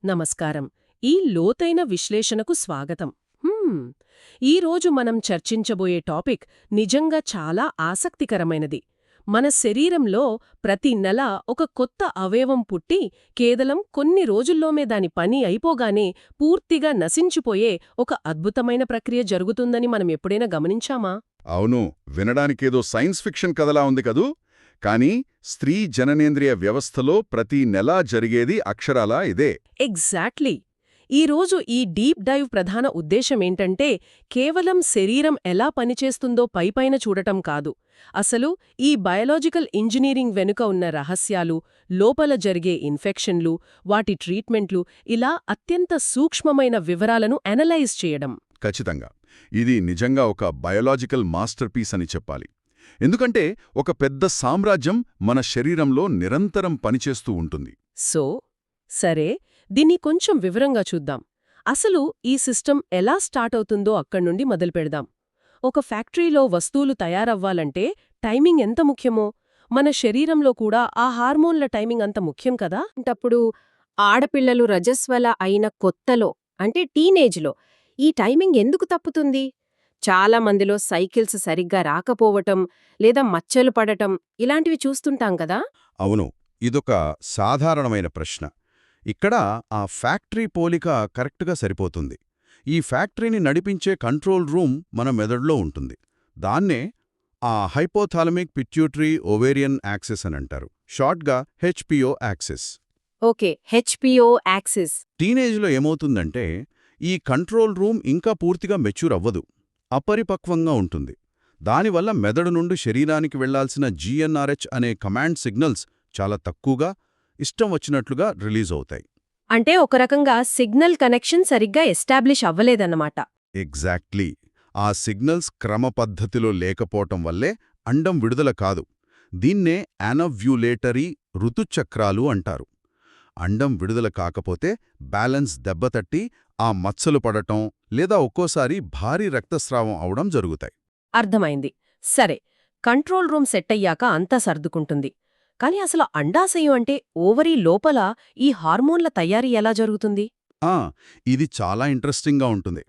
నమస్కారం. ఈ లోతైన విశ్లేషణకు స్వాగతం. ఈరోజు మనం చర్చించబోయే టాపిక్ నిజంగా చాలా ఆసక్తికరమైనది. మన శరీరంలో ప్రతి నెల ఒక కొత్త అవయవం పుట్టి కేవలం కొన్ని రోజుల్లోమే దాని పని అయిపోగానే పూర్తిగా నశించిపోయే ఒక అద్భుతమైన ప్రక్రియ జరుగుతుందని మనం ఎప్పుడైనా గమనించామా? అవును, వినడానికేదో సైన్స్ ఫిక్షన్ కథలా ఉంది కదూ. కానీ స్త్రీ జననేంద్రియ వ్యవస్థలో ప్రతి నెలా జరిగేది అక్షరాలా ఇదే. ఎగ్జాక్ట్లీ. ఈరోజు ఈ డీప్ డైవ్ ప్రధాన ఉద్దేశమేంటంటే కేవలం శరీరం ఎలా పనిచేస్తుందో పైపైన చూడటం కాదు, అసలు ఈ బయలాజికల్ ఇంజనీరింగ్ వెనుక ఉన్న రహస్యాలు, లోపల జరిగే ఇన్ఫెక్షన్లు, వాటి ట్రీట్మెంట్లు, ఇలా అత్యంత సూక్ష్మమైన వివరాలను అనలైజ్ చేయడం. ఖచ్చితంగా ఇది నిజంగా ఒక బయోలాజికల్ మాస్టర్పీస్ అని చెప్పాలి. ఎందుకంటే ఒక పెద్ద సామ్రాజ్యం మన శరీరంలో నిరంతరం పనిచేస్తూ ఉంటుంది. సరే, దీన్ని కొంచెం వివరంగా చూద్దాం. అసలు ఈ సిస్టమ్ ఎలా స్టార్ట్ అవుతుందో అక్కడ్నుండి మొదలుపెడదాం. ఒక ఫ్యాక్టరీలో వస్తువులు తయారవ్వాలంటే టైమింగ్ ఎంత ముఖ్యమో, మన శరీరంలో కూడా ఆ హార్మోన్ల టైమింగ్ అంత ముఖ్యం కదా. అంటప్పుడు ఆడపిల్లలు రజస్వల అయిన కొత్తలో అంటే టీనేజ్లో ఈ టైమింగ్ ఎందుకు తప్పుతుంది? చాలా మందిలో సైకిల్స్ సరిగ్గా రాకపోవటం లేదా మచ్చలు పడటం ఇలాంటివి చూస్తుంటాం కదా. అవును, ఇదొక సాధారణమైన ప్రశ్న. ఇక్కడ ఆ ఫ్యాక్టరీ పోలిక కరెక్ట్గా సరిపోతుంది. ఈ ఫ్యాక్టరీని నడిపించే కంట్రోల్ రూమ్ మన మెదడులో ఉంటుంది. దాన్నే ఆ హైపోథాలమిక్ పిట్యూటరీ ఓవేరియన్ యాక్సిస్ అని అంటారు, షార్ట్గా HPO axis. Okay, HPO axis. టీనేజ్లో ఏమవుతుందంటే ఈ కంట్రోల్ రూమ్ ఇంకా పూర్తిగా మెచ్యూర్ అవ్వదు, అపరిపక్వంగా ఉంటుంది. దానివల్ల మెదడు నుండి శరీరానికి వెళ్లాల్సిన జిఎన్ఆర్హెచ్ అనే కమాండ్ సిగ్నల్స్ చాలా తక్కువగా, ఇష్టం వచ్చినట్లుగా రిలీజ్ అవుతాయి. అంటే ఒక రకంగా సిగ్నల్ కనెక్షన్ సరిగ్గా ఎస్టాబ్లిష్ అవ్వలేదన్నమాట. ఎగ్జాక్ట్లీ. ఆ సిగ్నల్స్ క్రమపద్ధతిలో లేకపోవటం వల్లే అండం విడుదల కాదు. దీన్నే యానవ్యులేటరీ ఋతుచక్రాలు అంటారు. అండం విడుదల కాకపోతే బ్యాలెన్స్ దెబ్బతట్టి ఆ మచ్చలు పడటం లేదా ఒక్కోసారి భారీ రక్తస్రావం అవడం జరుగుతాయి. అర్థమైంది. సరే, కంట్రోల్ రూమ్ సెట్ అయ్యాక అంతా సర్దుకుంటుంది. కాని అసలు అండాశయం అంటే ఓవరీ లోపల ఈ హార్మోన్ల తయారీ ఎలా జరుగుతుంది? ఇది చాలా ఇంట్రెస్టింగ్గా ఉంటుంది.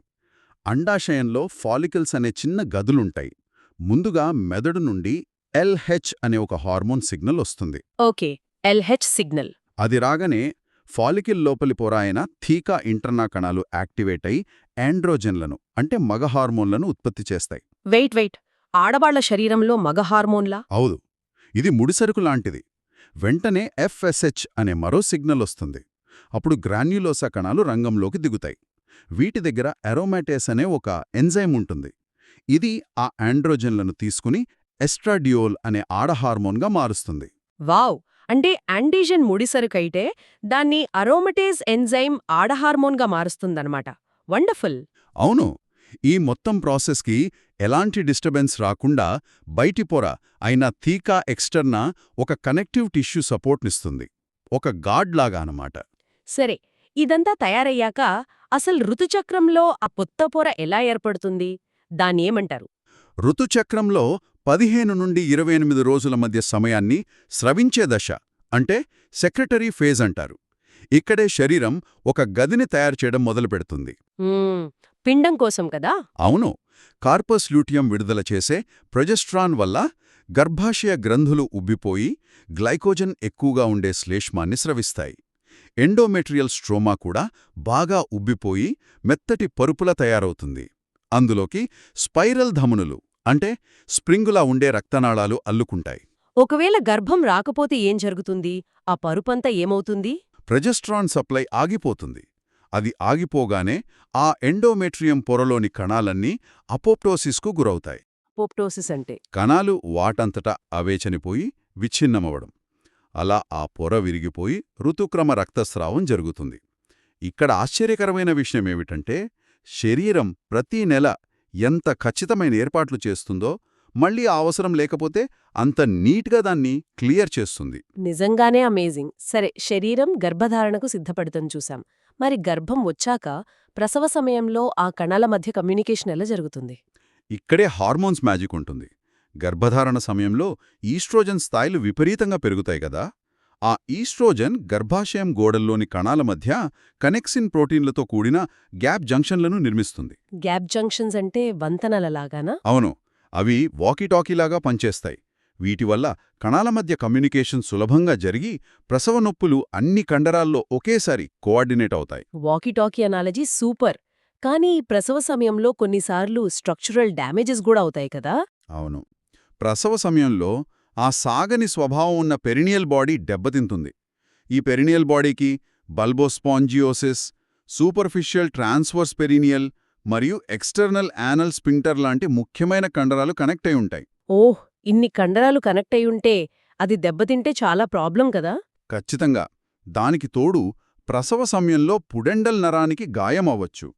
అండాశయంలో ఫాలికల్స్ అనే చిన్న గదులుంటాయి. ముందుగా మెదడు నుండి ఎల్హెచ్ అనే ఒక హార్మోన్ సిగ్నల్ వస్తుంది. Okay, LH signal. అది రాగానే ఫాలికిల్ లోపలి పొర అయిన థీకా ఇంటర్నా కణాలు యాక్టివేట్ అయి ఆండ్రోజెన్లను అంటే మగ హార్మోన్లను ఉత్పత్తి చేస్తాయి. వెయిట్, ఆడవాళ్ల శరీరంలో మగ హార్మోన్లా? అవును, ఇది ముడిసరుకు లాంటిది. వెంటనే ఎఫ్ఎస్హెచ్ అనే మరో సిగ్నల్ వస్తుంది. అప్పుడు గ్రాన్యులోసా కణాలు రంగంలోకి దిగుతాయి. వీటి దగ్గర అరోమాటేస్ అనే ఒక ఎంజైమ్ ఉంటుంది. ఇది ఆ ఆండ్రోజెన్లను తీసుకుని ఎస్ట్రాడియోల్ అనే ఆడ హార్మోన్గా మారుస్తుంది. వావ్! అంటే ఆండిజెన్ ముడిసరుకైతే దాన్ని అరోమటేజ్ ఎంజైమ్ ఆడహార్మోన్గా మారుస్తుందన్నమాట. వండర్ఫుల్. అవును, ఈ మొత్తం ప్రాసెస్కి ఎలాంటి డిస్టర్బెన్స్ రాకుండా బయటి పొర అయిన థీకా ఎక్స్టర్నా ఒక కనెక్టివ్ టిష్యూ సపోర్ట్నిస్తుంది, ఒక గార్డ్ లాగా అన్నమాట. సరే, ఇదంతా తయారయ్యాక అసలు ఋతుచక్రంలో ఆ పొత్త పొర ఎలా ఏర్పడుతుంది? దాన్నేమంటారు? ఋతుచక్రంలో 15 నుండి 28 రోజుల మధ్య సమయాన్ని స్రవించే దశ అంటే సెక్రెటరీ ఫేజ్ అంటారు. ఇక్కడే శరీరం ఒక గదిని తయారు చేయడం మొదలుపెడుతుంది. పిండం కోసం కదా? అవును, కార్పస్ ల్యూటియం విడుదల చేసే ప్రొజెస్ట్రాన్ వల్ల గర్భాశయ గ్రంథులు ఉబ్బిపోయి గ్లైకోజన్ ఎక్కువగా ఉండే శ్లేష్మాన్ని స్రవిస్తాయి. ఎండోమెట్రియల్ స్ట్రోమా కూడా బాగా ఉబ్బిపోయి మెత్తటి పరుపుల తయారవుతుంది. అందులోకి స్పైరల్ ధమనులు అంటే స్ప్రింగులా ఉండే రక్తనాళాలు అల్లుకుంటాయి. ఒకవేళ గర్భం రాకపోతే ఏం జరుగుతుంది? ఆ పరుపంతా ఏమవుతుంది? ప్రొజెస్ట్రాన్ సప్లై ఆగిపోతుంది. అది ఆగిపోగానే ఆ ఎండోమెట్రియం పొరలోని కణాలన్నీ అపోప్టోసిస్కు గురవుతాయి. అపోప్టోసిస్ అంటే కణాలు వాటంతటా అవే చనిపోయి విచ్ఛిన్నమవడం. అలా ఆ పొర విరిగిపోయి ఋతుక్రమ రక్తస్రావం జరుగుతుంది. ఇక్కడ ఆశ్చర్యకరమైన విషయమేమిటంటే శరీరం ప్రతీ నెల ఎంత ఖచ్చితమైన ఏర్పాట్లు చేస్తుందో మళ్ళీ ఆ అవసరం లేకపోతే అంత నీట్గా దాన్ని క్లియర్ చేస్తుంది. నిజంగానే అమేజింగ్. సరే, శరీరం గర్భధారణకు సిద్ధపడతం చూశాం. మరి గర్భం వచ్చాక ప్రసవ సమయంలో ఆ కణాల మధ్య కమ్యూనికేషన్ ఎలా జరుగుతుంది? ఇక్కడే హార్మోన్స్ మ్యాజిక్ ఉంటుంది. గర్భధారణ సమయంలో ఈస్ట్రోజన్ స్థాయిలు విపరీతంగా పెరుగుతాయి కదా. ఆ ఈస్ట్రోజన్ గర్భాశయం గోడల్లోని కణాల మధ్య కనెక్సిన్ ప్రోటీన్లతో కూడిన గ్యాప్ జంక్షన్లను నిర్మిస్తుంది. గ్యాప్ జంక్షన్స్ అంటే వంతెనలలాగానా? అవును, అవి వాకీటాకీలాగా పనిచేస్తాయి. వీటివల్ల కణాల మధ్య కమ్యూనికేషన్ సులభంగా జరిగి ప్రసవ నొప్పులు అన్ని కండరాల్లో ఒకేసారి కోఆర్డినేట్ అవుతాయి. Walkie-talkie analogy super. కానీ ప్రసవ సమయంలో కొన్నిసార్లు స్ట్రక్చరల్ డ్యామేజెస్ కూడా అవుతాయి కదా? అవును, ప్రసవ సమయంలో ఆ సాగని స్వభావం ఉన్న పెరినియల్ బాడీ దెబ్బతింటుంది. ఈ పెరినియల్ బాడీకి బల్బోస్పాంజియోసిస్, సూపర్ఫిషియల్ ట్రాన్స్వర్స్ పెరినియల్ మరియు ఎక్స్టర్నల్ యానల్ స్పింక్టర్ లాంటి ముఖ్యమైన కండరాలు కనెక్ట్ అయి ఉంటాయి. ఓహ్, ఇన్ని కండరాలు కనెక్ట్ అయ్యుంటే అది దెబ్బతింటే చాలా ప్రాబ్లం కదా? ఖచ్చితంగా. దానికి తోడు ప్రసవ సమయంలో పుడెండల్ నరానికి గాయం అవ్వచ్చు.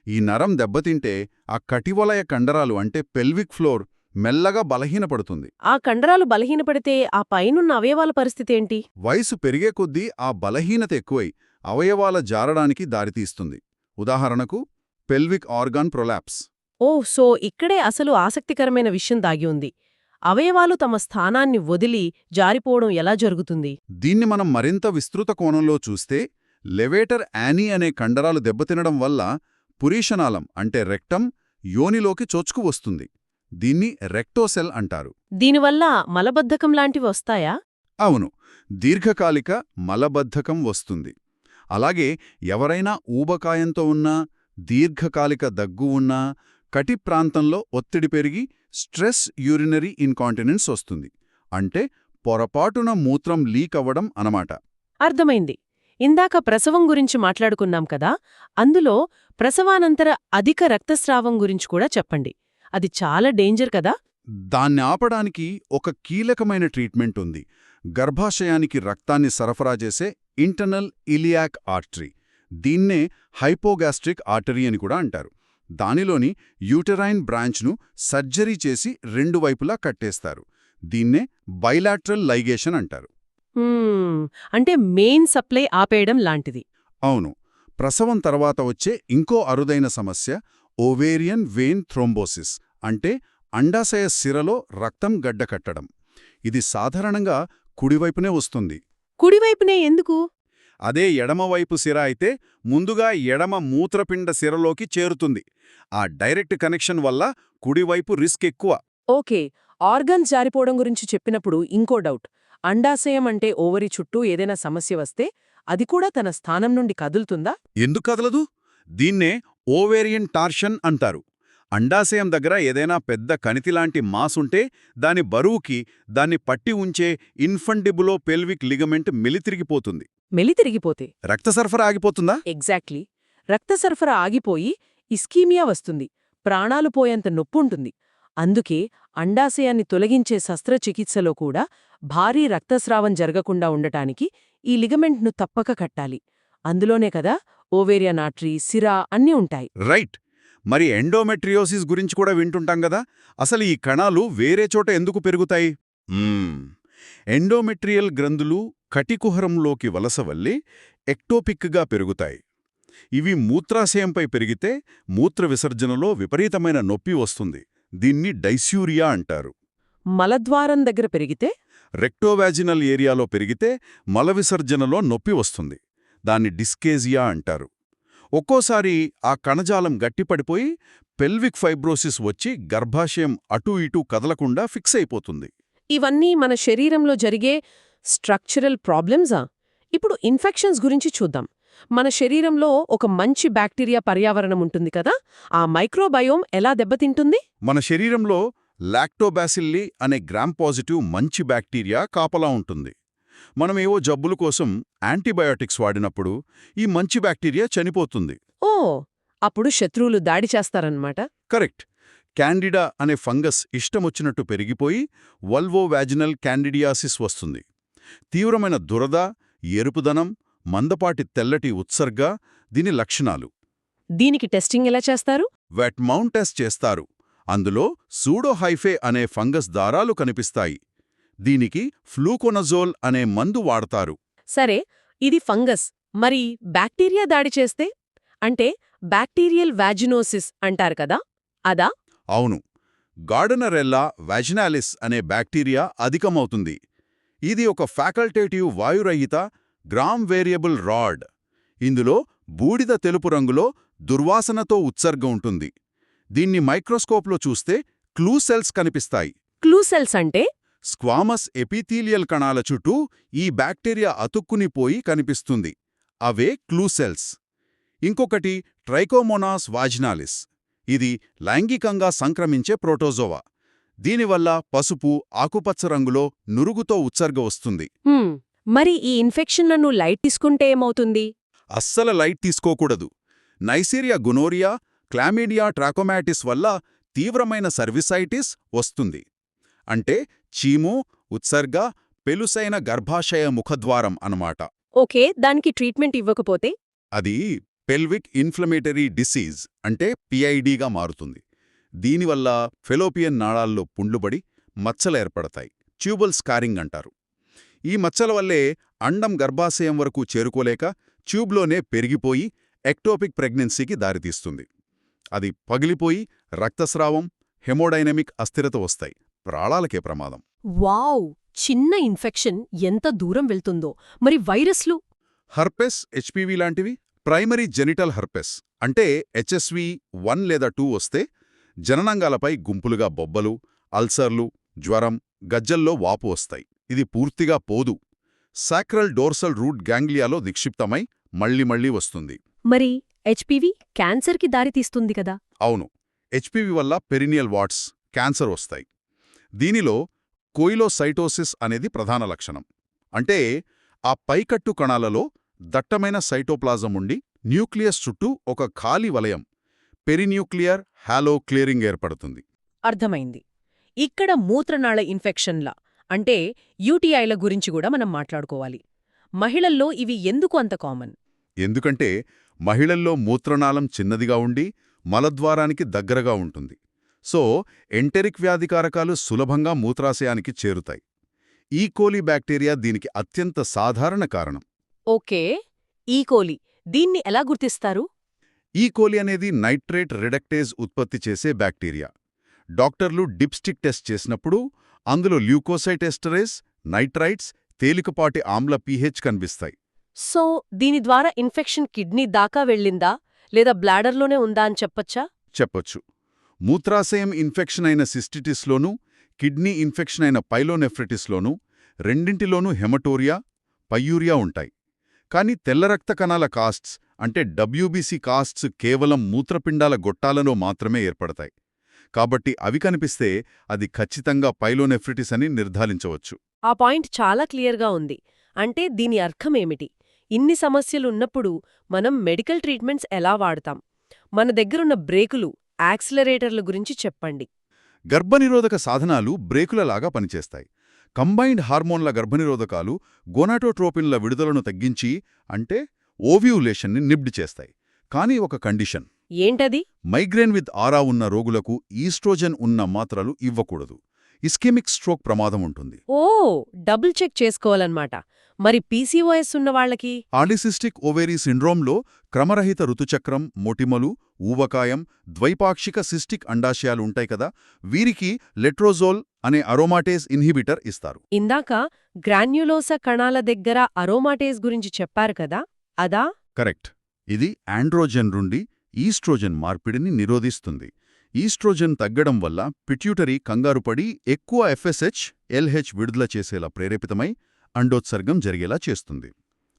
ఈ నరం దెబ్బతింటే ఆ కటివలయ కండరాలు అంటే పెల్విక్ ఫ్లోర్ మెల్లగా బలహీనపడుతుంది. ఆ కండరాలు బలహీనపడితే ఆ పైనున్న అవయవాల పరిస్థితేంటి? వయసు పెరిగే కొద్దీ ఆ బలహీనత ఎక్కువై అవయవాల జారడానికి దారితీస్తుంది. ఉదాహరణకు పెల్విక్ ఆర్గాన్ ప్రొలాప్స్. ఓహ్, సో ఇక్కడే అసలు ఆసక్తికరమైన విషయం దాగి ఉంది. అవయవాలు తమ స్థానాన్ని వదిలి జారిపోవడం ఎలా జరుగుతుంది? దీన్ని మనం మరింత విస్తృత కోణంలో చూస్తే లెవేటర్ యానీ అనే కండరాలు దెబ్బతినడం వల్ల పురీషనాళం అంటే రెక్టం యోనిలోకి చొచ్చుకు వస్తుంది. దీన్ని రెక్టోసెల్ అంటారు. దీనివల్ల మలబద్ధకం లాంటివి వస్తాయా? అవును, దీర్ఘకాలిక మలబద్ధకం వస్తుంది. అలాగే ఎవరైనా ఊబకాయంతో ఉన్నా, దీర్ఘకాలిక దగ్గు ఉన్నా, కటి ప్రాంతంలో ఒత్తిడి పెరిగి స్ట్రెస్ యూరినరీ ఇన్కాంటినెన్స్ వస్తుంది. అంటే పొరపాటున మూత్రం లీక్ అవ్వడం అనమాట. అర్థమైంది. ఇందాక ప్రసవం గురించి మాట్లాడుకున్నాం కదా, అందులో ప్రసవానంతర అధిక రక్తస్రావం గురించి కూడా చెప్పండి. అది చాలా డేంజర్ కదా? దాన్ని ఆపడానికి ఒక కీలకమైన ట్రీట్మెంట్ ఉంది. గర్భాశయానికి రక్తాన్ని సరఫరా చేసే ఇంటర్నల్ ఇలియాక్ ఆర్టరీ. దీన్నే హైపోగాస్ట్రిక్ ఆర్టరీ అని కూడా అంటారు. దానిలోని యూటరైన్ బ్రాంచ్ను సర్జరీ చేసి రెండు వైపులా కట్టేస్తారు. దీన్నే బైలాట్రల్ లైగేషన్ అంటారు. అంటే మెయిన్ సప్లై ఆపేయడం లాంటిది. అవును, ప్రసవం తర్వాత వచ్చే ఇంకో అరుదైన సమస్య ఓవేరియన్ వెయిన్ థ్రోంబోసిస్ అంటే అండాశయ సిరలో రక్తం గడ్డకట్టడం. ఇది సాధారణంగా కుడివైపునే వస్తుంది. కుడివైపునే ఎందుకు? అదే ఎడమవైపు సిర అయితే ముందుగా ఎడమ మూత్రపిండ సిరలోకి చేరుతుంది. ఆ డైరెక్ట్ కనెక్షన్ వల్ల కుడివైపు రిస్క్ ఎక్కువ. ఓకే, ఆర్గన్స్ జారిపోవడం గురించి చెప్పినప్పుడు ఇంకో డౌట్. అండాశయం అంటే ఓవరి చుట్టూ ఏదైనా సమస్య వస్తే అది కూడా తన స్థానం నుండి కదులుతుందా? ఎందుకు కదలదు? దీన్నే ఓవేరియన్ టార్షన్ అంటారు. అండాశయం దగ్గర ఏదైనా పెద్ద కణితిలాంటి మాసుంటే దాని బరువుకి దాన్ని పట్టి ఉంచే ఇన్ఫండిబులో పెల్విక్ లిగమెంట్ మెలితిరిగిపోతుంది. మెలితిరిగిపోతే రక్త సరఫరా ఆగిపోతుందా? ఎగ్జాక్ట్లీ. రక్త సరఫరా ఆగిపోయి ఇస్కీమియా వస్తుంది. ప్రాణాలు పోయేంత నొప్పుంటుంది. అందుకే అండాశయాన్ని తొలగించే శస్త్రచికిత్సలో కూడా భారీ రక్తస్రావం జరగకుండా ఉండటానికి ఈ లిగమెంట్ను తప్పక కట్టాలి. అందులోనే కదా ఓవేరియన్ ఆర్టరీ, సిరా అన్నీ ఉంటాయి. రైట్. మరి ఎండోమెట్రియోసిస్ గురించి కూడా వింటుంటాం గదా. అసలు ఈ కణాలు వేరే చోట ఎందుకు పెరుగుతాయి? ఎండోమెట్రియల్ గ్రంథులు కటికుహరంలోకి వలస వల్లే ఎక్టోపిక్గా పెరుగుతాయి. ఇవి మూత్రాశయంపై పెరిగితే మూత్ర విసర్జనలో విపరీతమైన నొప్పి వస్తుంది. దీన్ని డైస్యూరియా అంటారు. మలద్వారం దగ్గర పెరిగితే? రెక్టోవాజినల్ ఏరియాలో పెరిగితే మల విసర్జనలో నొప్పి వస్తుంది. దాన్ని డిస్కేజియా అంటారు. ఒక్కోసారి ఆ కణజాలం గట్టిపడిపోయి పెల్విక్ ఫైబ్రోసిస్ వచ్చి గర్భాశయం అటూ ఇటూ కదలకుండా ఫిక్స్ అయిపోతుంది. ఇవన్నీ మన శరీరంలో జరిగే స్ట్రక్చరల్ ప్రాబ్లమ్సా? ఇప్పుడు ఇన్ఫెక్షన్స్ గురించి చూద్దాం. మన శరీరంలో ఒక మంచి బ్యాక్టీరియా పర్యావరణం ఉంటుంది కదా, ఆ మైక్రోబయోమ్ ఎలా దెబ్బతింటుంది? మన శరీరంలో లాక్టోబాసిల్లీ అనే గ్రామ్ పాజిటివ్ మంచి బ్యాక్టీరియా కాపలా ఉంటుంది. మనమేవో జబ్బుల కోసం యాంటీబయాటిక్స్ వాడినప్పుడు ఈ మంచి బ్యాక్టీరియా చనిపోతుంది. ఓ, అప్పుడు శత్రువులు దాడి చేస్తారన్నమాట. కరెక్ట్. క్యాండిడా అనే ఫంగస్ ఇష్టమొచ్చినట్టు పెరిగిపోయి వల్వోవాజినల్ క్యాండిడియాసిస్ వస్తుంది. తీవ్రమైన దురద, ఎరుపుదనం, మందపాటి తెల్లటి ఉత్సర్గ దీని లక్షణాలు. దీనికి టెస్టింగ్ ఎలా చేస్తారు? వెట్ మౌంట్ టెస్ట్ చేస్తారు. అందులో సూడోహైఫే అనే ఫంగస్ దారాలు కనిపిస్తాయి. దీనికి ఫ్లూకోనజోల్ అనే మందు వాడతారు. సరే, ఇది ఫంగస్. మరి బ్యాక్టీరియా దాడి చేస్తే? అంటే బ్యాక్టీరియల్ వాజినోసిస్ అంటారు కదా, అదా? అవును. గార్డనరెల్లా వాజినాలిస్ అనే బ్యాక్టీరియా అధికమవుతుంది. ఇది ఒక ఫ్యాకల్టేటివ్ వాయురహిత గ్రామ్ వేరియబుల్ రాడ్. ఇందులో బూడిద తెలుపు రంగులో దుర్వాసనతో ఉత్సర్గ ఉంటుంది. దీన్ని మైక్రోస్కోప్లో చూస్తే క్లూ సెల్స్ కనిపిస్తాయి. క్లూసెల్స్ అంటే స్క్వామస్ ఎపిథీలియల్ కణాల చుట్టూ ఈ బ్యాక్టీరియా అతుక్కునిపోయి కనిపిస్తుంది. అవే క్లూ సెల్స్. ఇంకొకటి ట్రైకోమోనాస్ వాజినాలిస్. ఇది లైంగికంగా సంక్రమించే ప్రోటోజోవా. దీనివల్ల పసుపు, ఆకుపచ్చ రంగులో నురుగుతో ఉత్సర్గ వస్తుంది. మరి ఈ ఇన్ఫెక్షన్లను లైట్ తీసుకుంటే ఏమవుతుంది? అస్సలు లైట్ తీసుకోకూడదు. నైసీరియా గునోరియా, క్లామిడియా ట్రాకోమాటిస్ వల్ల తీవ్రమైన సర్విసైటిస్ వస్తుంది. అంటే చీము, ఉత్సర్గ, పెలుసైన గర్భాశయ ముఖద్వారం అన్నమాట. ఓకే, దానికి ట్రీట్మెంట్ ఇవ్వకపోతే? అది పెల్విక్ ఇన్ఫ్లమేటరీ డిసీజ్ అంటే పిఐడిగా మారుతుంది. దీనివల్ల ఫెలోపియన్ నాళాల్లో పుండ్లుబడి మచ్చలు ఏర్పడతాయి. ట్యూబల్ స్కారింగ్ అంటారు. ఈ మచ్చల వల్లే అండం గర్భాశయం వరకు చేరుకోలేక ట్యూబ్లోనే పెరిగిపోయి ఎక్టోపిక్ ప్రెగ్నెన్సీకి దారితీస్తుంది. అది పగిలిపోయి రక్తస్రావం, హెమోడైనమిక్ అస్థిరత వస్తాయి. ప్రాణాలకే ప్రమాదం. వావ్! చిన్న ఇన్ఫెక్షన్ ఎంత దూరం వెళ్తుందో. మరి వైరస్లు? హర్పెస్, హెచ్పివి లాంటివి ప్రైమరీ జెనిటల్ హర్పెస్ అంటే HSV 1 లేదా 2 వస్తే జననాంగాలపై గుంపులుగా బొబ్బలు, అల్సర్లు, జ్వరం, గజ్జల్లో వాపు వస్తాయి. ఇది పూర్తిగా పోదు. సాక్రల్ డోర్సల్ రూట్ గ్యాంగ్లియాలో నిక్షిప్తమై మళ్ళీ వస్తుంది. మరి హెచ్పివి క్యాన్సర్కి దారితీస్తుంది కదా? అవును, హెచ్పివి వల్ల పెరినియల్ వాట్స్, క్యాన్సర్ వస్తాయి. దీనిలో కోయిలోసైటోసిస్ అనేది ప్రధాన లక్షణం. అంటే ఆ పైకట్టు కణాలలో దట్టమైన సైటోప్లాజం ఉండి న్యూక్లియస్ చుట్టూ ఒక ఖాళీ వలయం, పెరిన్యూక్లియర్ హాలో క్లియరింగ్ ఏర్పడుతుంది. అర్థమైంది. ఇక్కడ మూత్రనాళ ఇన్ఫెక్షన్ల అంటే యూటీఐల గురించి కూడా మనం మాట్లాడుకోవాలి. మహిళల్లో ఇవి ఎందుకు అంత కామన్? ఎందుకంటే మహిళల్లో మూత్రనాళం చిన్నదిగా ఉండి మలద్వారానికి దగ్గరగా ఉంటుంది. సో ఎంటెరిక్ వ్యాధికారకాలు సులభంగా మూత్రాశయానికి చేరుతాయి. ఈకోలి బ్యాక్టీరియా దీనికి అత్యంత సాధారణ కారణం. Okay, E. coli. దీన్ని ఎలా గుర్తిస్తారు? ఈకోలి అనేది నైట్రేట్ రిడక్టేజ్ ఉత్పత్తి చేసే బ్యాక్టీరియా. డాక్టర్లు డిప్స్టిక్ టెస్ట్ చేసినప్పుడు అందులో ల్యూకోసైట్ ఎస్టరేజ్, నైట్రైట్స్, తేలికపాటి ఆమ్ల పీహెచ్ కనిపిస్తాయి. సో దీని ద్వారా ఇన్ఫెక్షన్ కిడ్నీ దాకా వెళ్ళిందా లేదా బ్లాడర్లోనే ఉందా అని చెప్పచ్చా? చెప్పొచ్చు. మూత్రాశయం ఇన్ఫెక్షన్ అయిన సిస్టిటిస్లోనూ, కిడ్నీ ఇన్ఫెక్షన్ అయిన పైలోనెఫ్రిటిస్లోనూ రెండింటిలోనూ హెమటోరియా, పయ్యూరియా ఉంటాయి. కానీ తెల్ల రక్త కణాల కాస్ట్స్ అంటే WBC కాస్ట్స్ కేవలం మూత్రపిండాల గొట్టాలలో మాత్రమే ఏర్పడతాయి. కాబట్టి అవి కనిపిస్తే అది ఖచ్చితంగా పైలోనెఫ్రిటిస్ అని నిర్ధారించవచ్చు. ఆ పాయింట్ చాలా క్లియర్గా ఉంది. అంటే దీని అర్థమేమిటి? ఇన్ని సమస్యలున్నప్పుడు మనం మెడికల్ ట్రీట్మెంట్స్ ఎలా వాడతాం? మన దగ్గరున్న బ్రేకులు, యాక్సిలరేటర్ల గురించి చెప్పండి. గర్భనిరోధక సాధనాలు బ్రేకులలాగా పనిచేస్తాయి. కంబైన్డ్ హార్మోన్ల గర్భనిరోధకాలు గోనాటోట్రోపిన్ల విడుదలను తగ్గించి అంటే ఓవ్యూలేషన్ని నిబ్డ్ చేస్తాయి. కానీ ఒక కండిషన్. ఏంటది? మైగ్రేన్ విత్ ఆరా ఉన్న రోగులకు ఈస్ట్రోజన్ ఉన్న మాత్రలు ఇవ్వకూడదు. ఇస్కెమిక్ స్ట్రోక్ ప్రమాదం ఉంటుంది. ఓ, డబుల్ చెక్ చేసుకోవాలన్నమాట. మరి PCOS ఉన్నవాళ్లకి? పాలిసిస్టిక్ ఓవేరీ సిండ్రోమ్లో క్రమరహిత ఋతుచక్రం, మొటిమలు, ఊబకాయం, ద్వైపాక్షిక సిస్టిక్ అండాశయాలు ఉంటాయి కదా, వీరికి లెట్రోజోల్ అనే అరోమాటేజ్ ఇన్హిబిటర్ ఇస్తారు. ఇందాక గ్రాన్యులోసా కణాల దగ్గర అరోమాటేజ్ గురించి చెప్పారు కదా, అదా? కరెక్ట్. ఇది ఆండ్రోజెన్ నుండి ఈస్ట్రోజన్ మార్పిడిని నిరోధిస్తుంది. ఈస్ట్రోజన్ తగ్గడం వల్ల పిట్యూటరీ కంగారుపడి ఎక్కువ FSH, LH విడుదల చేసేలా ప్రేరేపితమై అండోత్సర్గం జరిగేలా చేస్తుంది.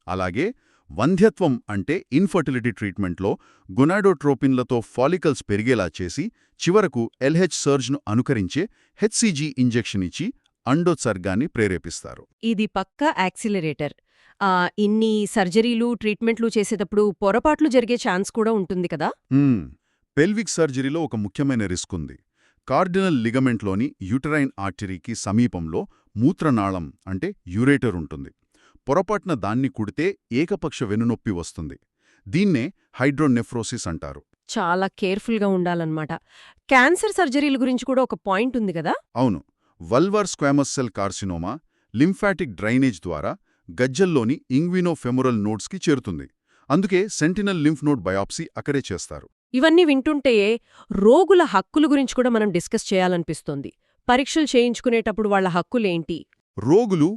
అలాగే వంధ్యత్వం అంటే ఇన్ఫర్టిలిటీ ట్రీట్మెంట్లో గొనాడోట్రోపిన్లతో ఫాలికల్స్ పెరిగేలా చేసి చివరకు LH సర్జ్ను అనుకరించే HCG ఇంజెక్షన్ ఇచ్చి అండోత్సర్గాన్ని ప్రేరేపిస్తారు. ఇది పక్కా యాక్సిలరేటర్. ఇన్ని సర్జరీలు, ట్రీట్మెంట్లు చేసేటప్పుడు పొరపాట్లు జరిగే ఛాన్స్ కూడా ఉంటుంది కదా? పెల్విక్ సర్జరీలో ఒక ముఖ్యమైన రిస్క్ ఉంది. కార్డినల్ లిగమెంట్లోని యూటరైన్ ఆర్టరీకి సమీపంలో మూత్రనాళం అంటే యూరేటర్ ఉంటుంది. పొరపాటున దాన్ని కుడితే ఏకపక్ష వెన్నునొప్పి వస్తుంది. దీన్నే హైడ్రోనెఫ్రోసిస్ అంటారు. చాలా కేర్ఫుల్గా ఉండాలన్నమాట. క్యాన్సర్ సర్జరీల గురించి కూడా ఒక పాయింట్ ఉంది కదా? అవును. Vulvar squamous cell carcinoma lymphatic drainage ద్వారా గజ్జల్లోని ఇంగ్వినోఫెమొరల్ నోడ్స్కి చేరుతుంది. అందుకే సెంటినల్ లింఫ్ నోడ్ బయాప్సీ అక్కడే చేస్తారు. ఇవన్నీ వింటుంటే రోగుల హక్కుల గురించి కూడా మనం డిస్కస్ చేయాలనిపిస్తోంది. పరీక్షలు చేయించుకునేటప్పుడు వాళ్ల హక్కులేంటి? రోగులు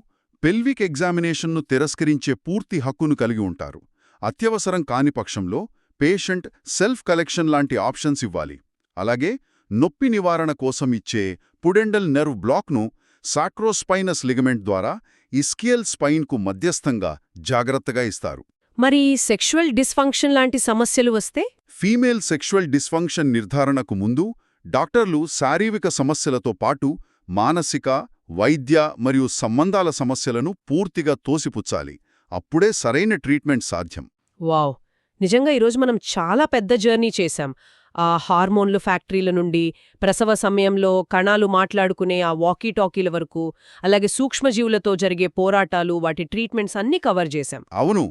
పెల్విక్ ఎగ్జామినేషన్ను తిరస్కరించే పూర్తి హక్కును కలిగి ఉంటారు. అత్యవసరం కాని పక్షంలో పేషెంట్ సెల్ఫ్ కలెక్షన్ లాంటి ఆప్షన్స్ ఇవ్వాలి. అలాగే నొప్పి నివారణ కోసం ఇచ్చే పుడెండల్ నెర్వ్ బ్లాక్ను సాక్రోస్పైనస్ లిగమెంట్ ద్వారా ఇస్కియల్ స్పైన్కు మధ్యస్థంగా జాగ్రత్తగా ఇస్తారు. మరి సెక్షువల్ డిస్ఫంక్షన్ లాంటి సమస్యలు వస్తే? ఫీమేల్ సెక్షువల్ డిస్ఫంక్షన్ నిర్ధారణకు ముందు డాక్టర్లు శారీరక సమస్యలతో పాటు మానసిక, వైద్య మరియు సంబంధాల సమస్యలను పూర్తిగా తోసిపుచ్చాలి. అప్పుడే సరైన ట్రీట్మెంట్ సాధ్యం. వావ్! నిజంగా ఈరోజు మనం చాలా పెద్ద జర్నీ చేశాం. ఆ హార్మోన్లు ఫ్యాక్టరీల నుండి, ప్రసవ సమయంలో కణాలు మాట్లాడుకునే ఆ వాకీటాకీల వరకు, అలాగే సూక్ష్మజీవులతో జరిగే పోరాటాలు, వాటి ట్రీట్మెంట్స్ అన్నీ కవర్ చేశాం. అవును,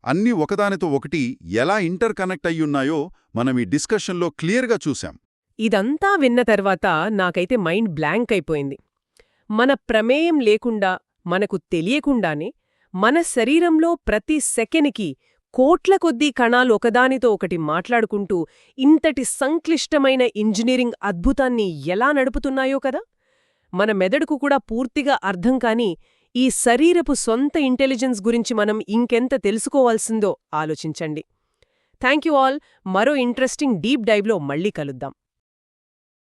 అన్నీ ఒకదానితో ఒకటి ఎలా ఇంటర్ కనెక్ట్ అయ్యున్నాయో మనం ఈ డిస్కషన్లో క్లియర్గా చూశాం. ఇదంతా విన్న తర్వాత నాకైతే మైండ్ బ్లాంక్ అయిపోయింది. మన ప్రమేయం లేకుండా, మనకు తెలియకుండానే మన శరీరంలో ప్రతి సెకెనికి కోట్ల కొద్దీ కణాలు ఒకదానితో ఒకటి మాట్లాడుకుంటూ ఇంతటి సంక్లిష్టమైన ఇంజనీరింగ్ అద్భుతాన్ని ఎలా నడుపుతున్నాయో కదా! మన మెదడుకు కూడా పూర్తిగా అర్థం కాని ఈ శరీరపు సొంత ఇంటెలిజెన్స్ గురించి మనం ఇంకెంత తెలుసుకోవాల్సిందో ఆలోచించండి. Thank you all. మరో ఇంట్రెస్టింగ్ డీప్ డైవ్లో మళ్ళీ కలుద్దాం.